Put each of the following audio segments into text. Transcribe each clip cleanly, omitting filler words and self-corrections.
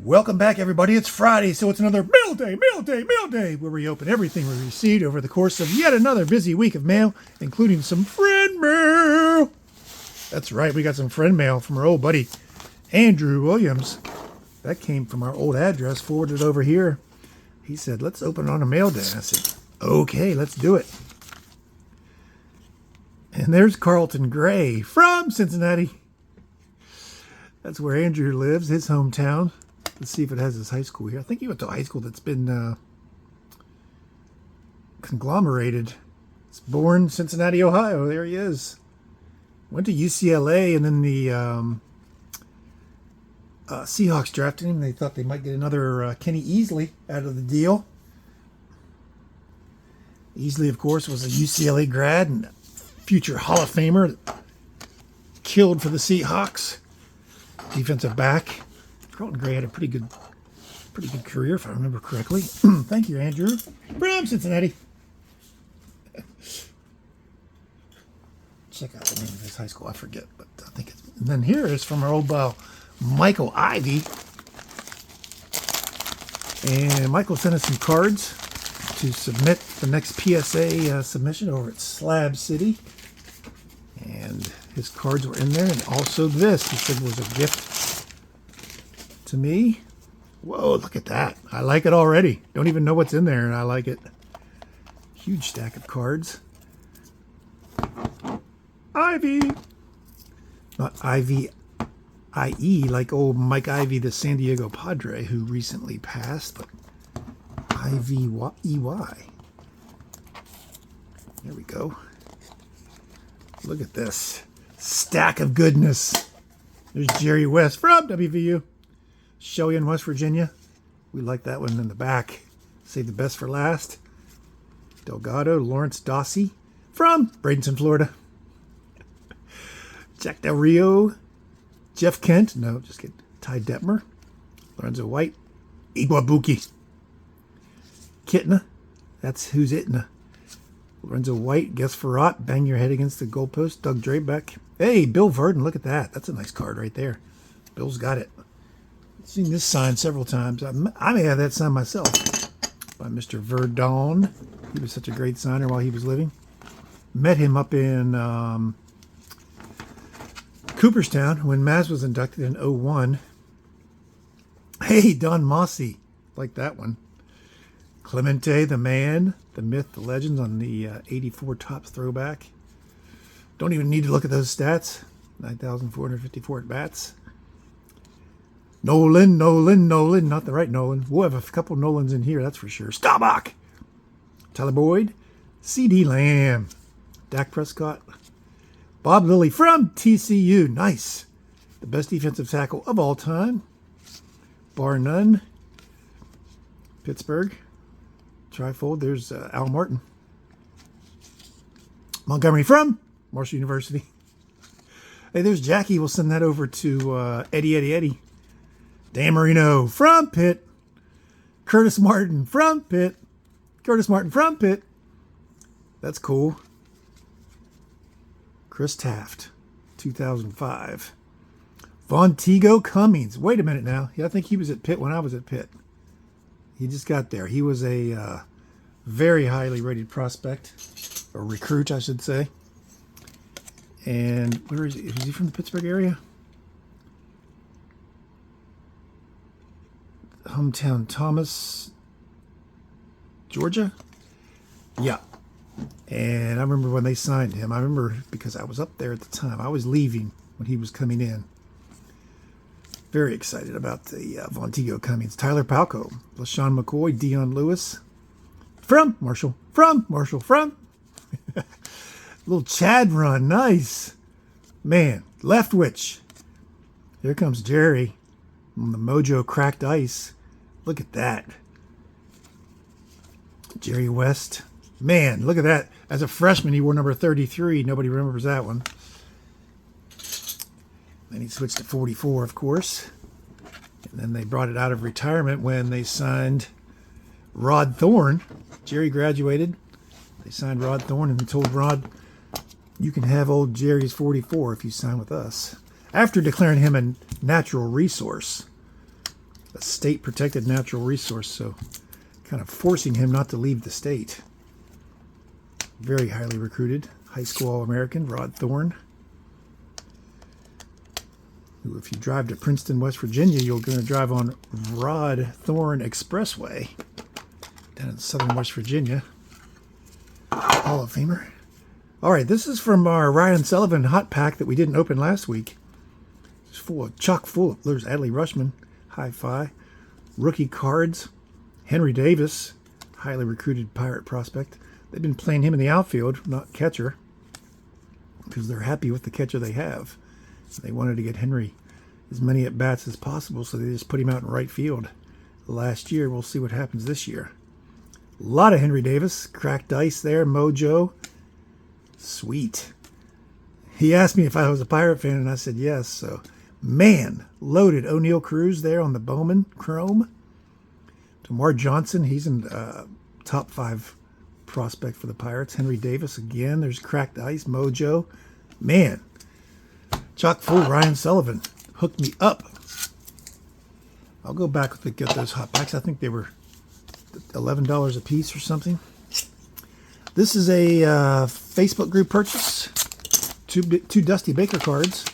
Welcome back, everybody. It's Friday, so it's another mail day, where we open everything we received over the course of yet another busy week of mail, including some friend mail. That's right, we got some friend mail from our old buddy, Andrew Williams. That came from our old address, forwarded over here. He said, let's open it on a mail day. I said, okay, let's do it. And there's Carlton Gray from Cincinnati. That's where Andrew lives, his hometown. Let's see if it has his high school here. I think he went to a high school that's been conglomerated. It's born Cincinnati, Ohio. There he is. Went to UCLA, and then the Seahawks drafted him. They thought they might get another Kenny Easley out of the deal. Easley, of course, was a UCLA grad and future Hall of Famer. Killed for the Seahawks. Defensive back. Carlton Gray had a pretty good career, if I remember correctly. Thank you, Andrew, from Cincinnati. Check out the name of his high school. I forget, but I think it's... And then here is from our old Michael Ivy. And Michael sent us some cards to submit the next PSA submission over at Slabs City. And his cards were in there, and also this, he said, was a gift to me. Whoa, look at that. I like it already. Don't even know what's in there, and I like it. Huge stack of cards. Ivy. Not Ivy-I-E, like old Mike Ivy, the San Diego Padre, who recently passed, but Ivy-E-Y. There we go. Look at this. Stack of goodness. There's Jerry West from WVU. Shelley in West Virginia. We like that one in the back. Save the best for last. Delgado, Lawrence Dossie from Bradenton, Florida. Jack Del Rio. Jeff Kent. No, just kidding. Ty Detmer. Lorenzo White. Igwabuki. Kitna. That's who's itna. Lorenzo White, Guess Farrat, bang your head against the goalpost. Doug Drabeck. Hey, Bill Verdon, look at that. That's a nice card right there. Bill's got it. I've seen this signed several times. I may have that signed myself by Mr. Verdon. He was such a great signer while he was living. Met him up in Cooperstown when Maz was inducted in 01. Hey, Don Mossy. Like that one. Clemente, the man, the myth, the legends on the 84 Topps throwback. Don't even need to look at those stats. 9,454 at bats. Nolan. Not the right Nolan. We'll have a couple Nolans in here, that's for sure. Staubach. Tyler Boyd. C.D. Lamb. Dak Prescott. Bob Lilly from TCU. Nice. The best defensive tackle of all time. Bar none. Pittsburgh. Trifold. There's Al Martin. Montgomery from Marshall University. Hey, there's Jackie. We'll send that over to Eddie. Dan Marino from Pitt. Curtis Martin from Pitt. That's cool. Chris Taft, 2005. Vonteego Cummings. Wait a minute now. Yeah, I think he was at Pitt when I was at Pitt. He just got there. He was a very highly rated prospect, or recruit, I should say. And where is he? Is he from the Pittsburgh area? Hometown Thomas, Georgia? Yeah. And I remember when they signed him. I remember because I was up there at the time. I was leaving when he was coming in. Very excited about the Vonteego Cummings. Tyler Palco, LaShawn McCoy, Dion Lewis. From Marshall. Little Chad run. Nice. Man, Leftwich. Here comes Jerry on the Mojo Cracked Ice. Look at that. Jerry West. Man, look at that. As a freshman, he wore number 33. Nobody remembers that one. Then he switched to 44, of course. And then they brought it out of retirement when they signed Rod Thorne. Jerry graduated. They signed Rod Thorne and told Rod, you can have old Jerry's 44 if you sign with us. After declaring him a natural resource. a state-protected natural resource, so kind of forcing him not to leave the state. Very highly recruited, high school All-American, Rod Thorne, who, if you drive to Princeton, West Virginia, you're going to drive on Rod Thorne Expressway down in southern West Virginia. Hall of Famer. All right, this is from our Ryan Sullivan hot pack that we didn't open last week. It's full of chock full. There's Adley Rushman, hi-fi. Rookie cards. Henry Davis, highly recruited Pirate prospect. They've been playing him in the outfield, not catcher, because they're happy with the catcher they have. They wanted to get Henry as many at-bats as possible, so they just put him out in right field last year. We'll see what happens this year. A lot of Henry Davis. Cracked ice there. Mojo. Sweet. He asked me if I was a Pirate fan, and I said yes. So, man, loaded. O'Neal Cruz there on the Bowman Chrome. Tamar Johnson, he's in top 5 prospect for the Pirates. Henry Davis again. There's cracked ice. Mojo. Man. Chock full. Ryan Sullivan hooked me up. I'll go back to get those hot packs. I think they were $11 a piece or something. This is a Facebook group purchase. Two Dusty Baker cards.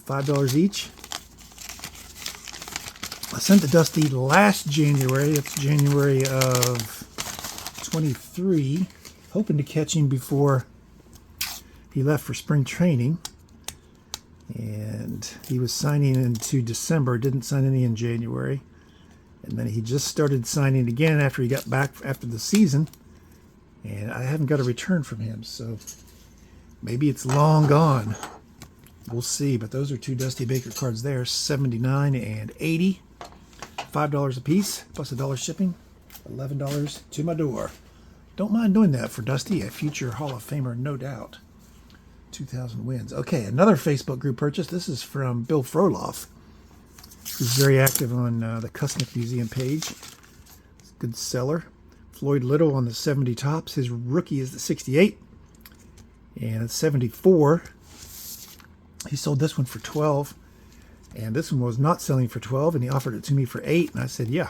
$5 each. I sent to Dusty last January. It's January of 23. Hoping to catch him before he left for spring training. And he was signing into December. Didn't sign any in January. And then he just started signing again after he got back after the season. And I haven't got a return from him. So maybe it's long gone. We'll see. But those are 2 Dusty Baker cards there. $79 and $80. $5 a piece, plus $1 shipping. $11 to my door. Don't mind doing that for Dusty, a future Hall of Famer, no doubt. 2,000 wins. Okay, another Facebook group purchase. This is from Bill Froloff, who's very active on the Kusnik Museum page. Good seller. Floyd Little on the 70 tops. His rookie is the 68. And it's 74. He sold this one for 12. And this one was not selling for 12, and he offered it to me for 8. And I said, yeah,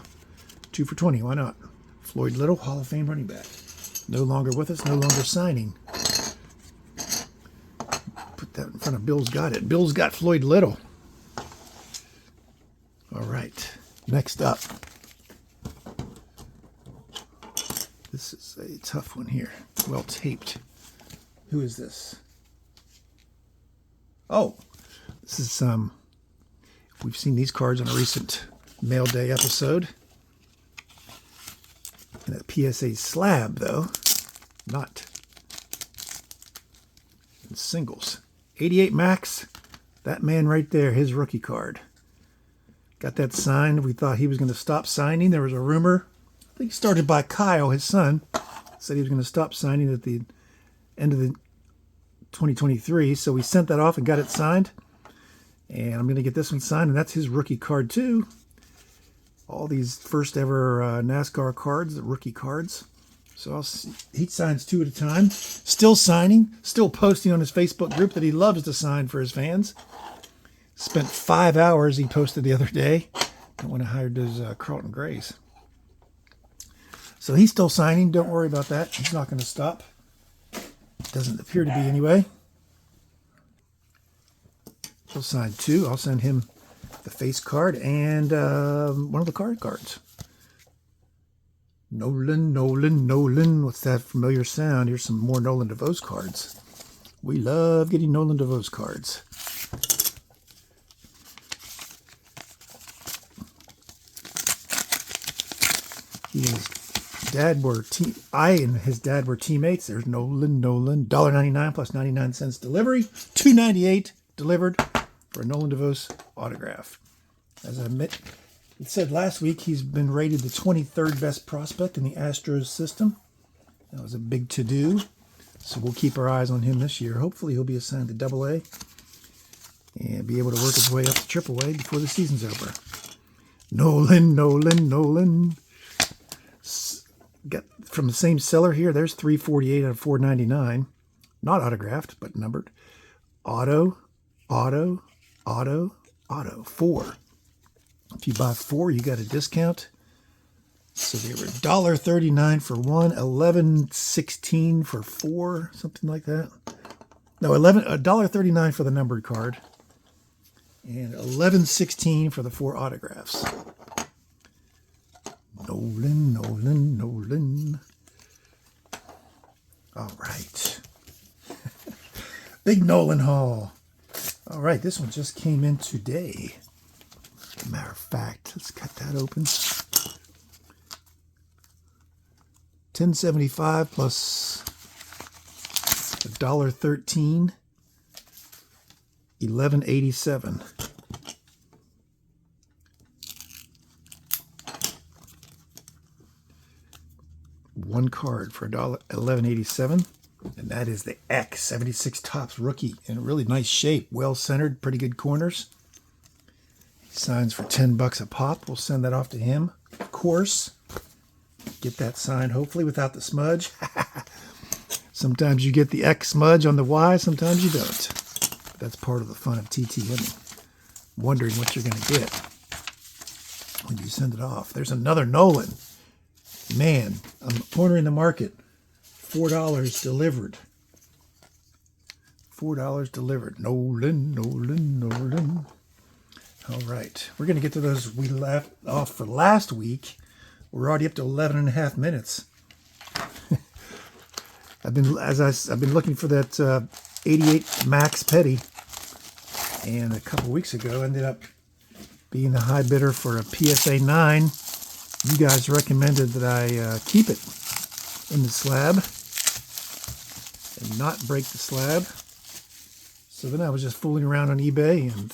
2 for 20. Why not? Floyd Little, Hall of Fame running back. No longer with us, no longer signing. Put that in front of Bill's Got It. Bill's got Floyd Little. All right, next up. This is a tough one here. Well taped. Who is this? Oh, this is we've seen these cards on a recent MailDay episode. And a PSA slab, though, not in singles. 88 Max, that man right there, his rookie card. Got that signed. We thought he was going to stop signing. There was a rumor, I think started by Kyle, his son, said he was going to stop signing at the end of the 2023. So we sent that off and got it signed. And I'm going to get this one signed, and that's his rookie card too. All these first ever NASCAR cards, the rookie cards. So he signs 2 at a time. Still signing, still posting on his Facebook group that he loves to sign for his fans. Spent 5 hours, he posted the other day, when I hired those Carlton Grays. So he's still signing. Don't worry about that. He's not going to stop. Doesn't appear to be anyway. He'll sign 2. I'll send him the face card and one of the cards. Nolan, Nolan, Nolan. What's that familiar sound? Here's some more Nolan DeVos cards. We love getting Nolan DeVos cards. I and his dad were teammates. There's Nolan, $1.99 plus 99 cents delivery. $2.98 delivered for a Nolan DeVos autograph. As I said last week, he's been rated the 23rd best prospect in the Astros system. That was a big to-do. So we'll keep our eyes on him this year. Hopefully he'll be assigned to Double-A and be able to work his way up to Triple-A before the season's over. Nolan, Nolan, Nolan. Got from the same seller here. There's 348 out of 499. Not autographed, but numbered. Auto. 4. If you buy 4, you got a discount. So they were $1.39 for 1, $11.16 for 4, something like that. No, $1.39 for the numbered card, and $11.16 for the 4 autographs. Nolan, Nolan, Nolan. All right. Big Nolan haul. All right, this one just came in today. Matter of fact, let's cut that open. $10.75 plus $1.13, $11.87. One card for $11.87, and that is the X 76 Topps rookie in really nice shape, well centered, pretty good corners. He signs for $10 a pop. We'll send that off to him, of course. Get that signed, hopefully without the smudge. Sometimes you get the X smudge on the Y, sometimes you don't. But that's part of the fun of TTM. Wondering what you're going to get when you send it off. There's another Nolan. Man, I'm cornering the market. $4 delivered. $4 delivered. Nolan, Nolan, Nolan. All right. We're going to get to those we left off for last week. We're already up to 11 and a half minutes. I've been looking for that 88 Max Petty, and a couple weeks ago ended up being the high bidder for a PSA 9. You guys recommended that I keep it in the slab and not break the slab. So then I was just fooling around on eBay, and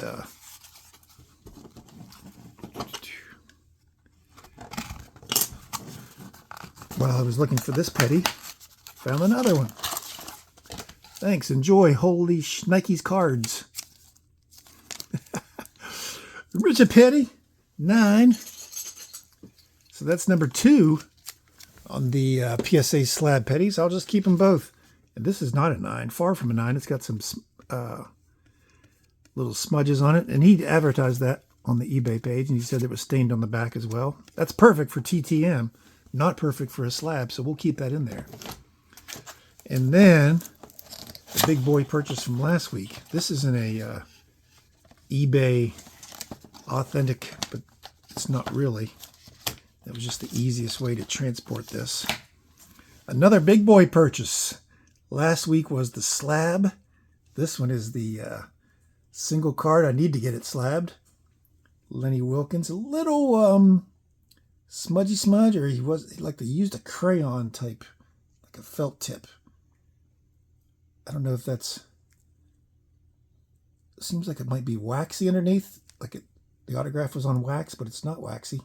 while I was looking for this Petty, found another one. Thanks. Enjoy. Holy shnikes cards. Richard Petty, 9. So that's number 2 on the PSA slab Petties. I'll just keep them both. And this is not a 9. Far from a 9. It's got some little smudges on it. And he advertised that on the eBay page. And he said it was stained on the back as well. That's perfect for TTM. Not perfect for a slab, so we'll keep that in there. And then the big boy purchase from last week. This isn't a eBay authentic, but it's not really. That was just the easiest way to transport this. Another big boy purchase. Last week was the slab. This one is the single card. I need to get it slabbed. Lenny Wilkins. A little smudgy smudge, or he like to use a crayon type, like a felt tip. I don't know if that's, it seems like it might be waxy underneath, like the autograph was on wax, but it's not waxy.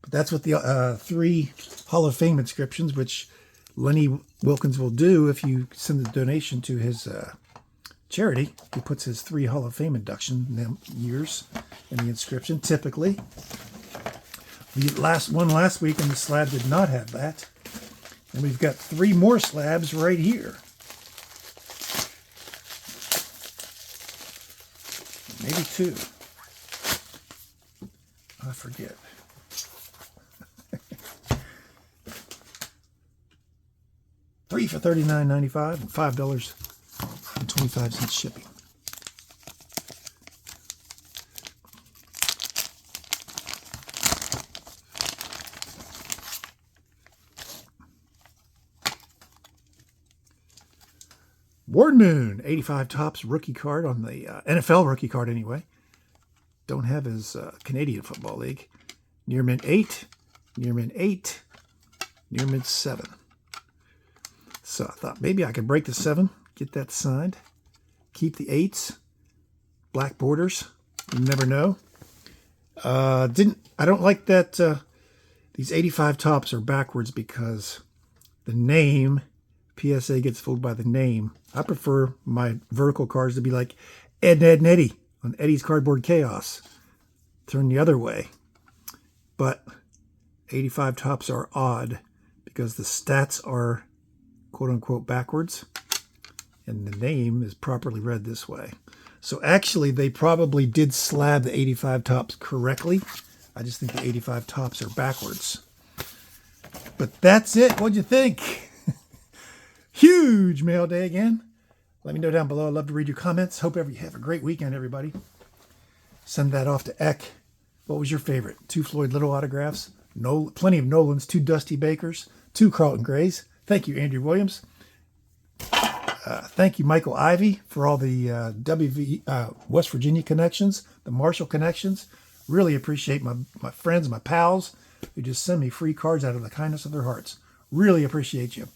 But that's what the 3 Hall of Fame inscriptions, which Lenny Wilkins will do if you send the donation to his charity. He puts his 3 Hall of Fame induction years in the inscription, typically. The last week, and the slab did not have that. And we've got 3 more slabs right here. Maybe 2. I forget. $3 for $39.95 and $5.25 shipping. Ward Moon, 85 Topps rookie card on the NFL rookie card anyway. Don't have his Canadian Football League. Near mint 8, near mint 8, near mint 7. So I thought maybe I could break the 7, get that signed, keep the 8s, black borders. You never know. I don't like that these 85 Topps are backwards because the name, PSA gets fooled by the name. I prefer my vertical cards to be like Ed, and Eddie on Eddie's Cardboard Chaos. Turn the other way. But 85 Topps are odd because the stats are quote-unquote backwards and the name is properly read this way. So actually, they probably did slab the 85 tops correctly. I just think the 85 tops are backwards. But that's it. What'd you think? Huge mail day again. Let me know down below. I'd love to read your comments. Hope you have a great weekend, everybody. Send that off to Eck. What was your favorite? 2 Floyd Little autographs. Plenty of Nolans. 2 Dusty Bakers. 2 Carlton Grays. Thank you, Andrew Williams. Thank you, Michael Ivey, for all the West Virginia connections, the Marshall connections. Really appreciate my friends, my pals, who just send me free cards out of the kindness of their hearts. Really appreciate you.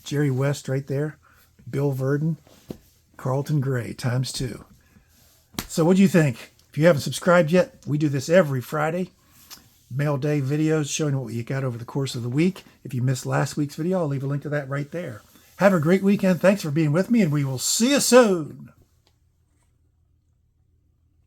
Jerry West right there. Bill Verdon. Carlton Gray ×2. So what do you think? If you haven't subscribed yet, we do this every Friday. Mail day videos showing what you got over the course of the week. If you missed last week's video, I'll leave a link to that right there. Have a great weekend. Thanks for being with me, and we will see you soon.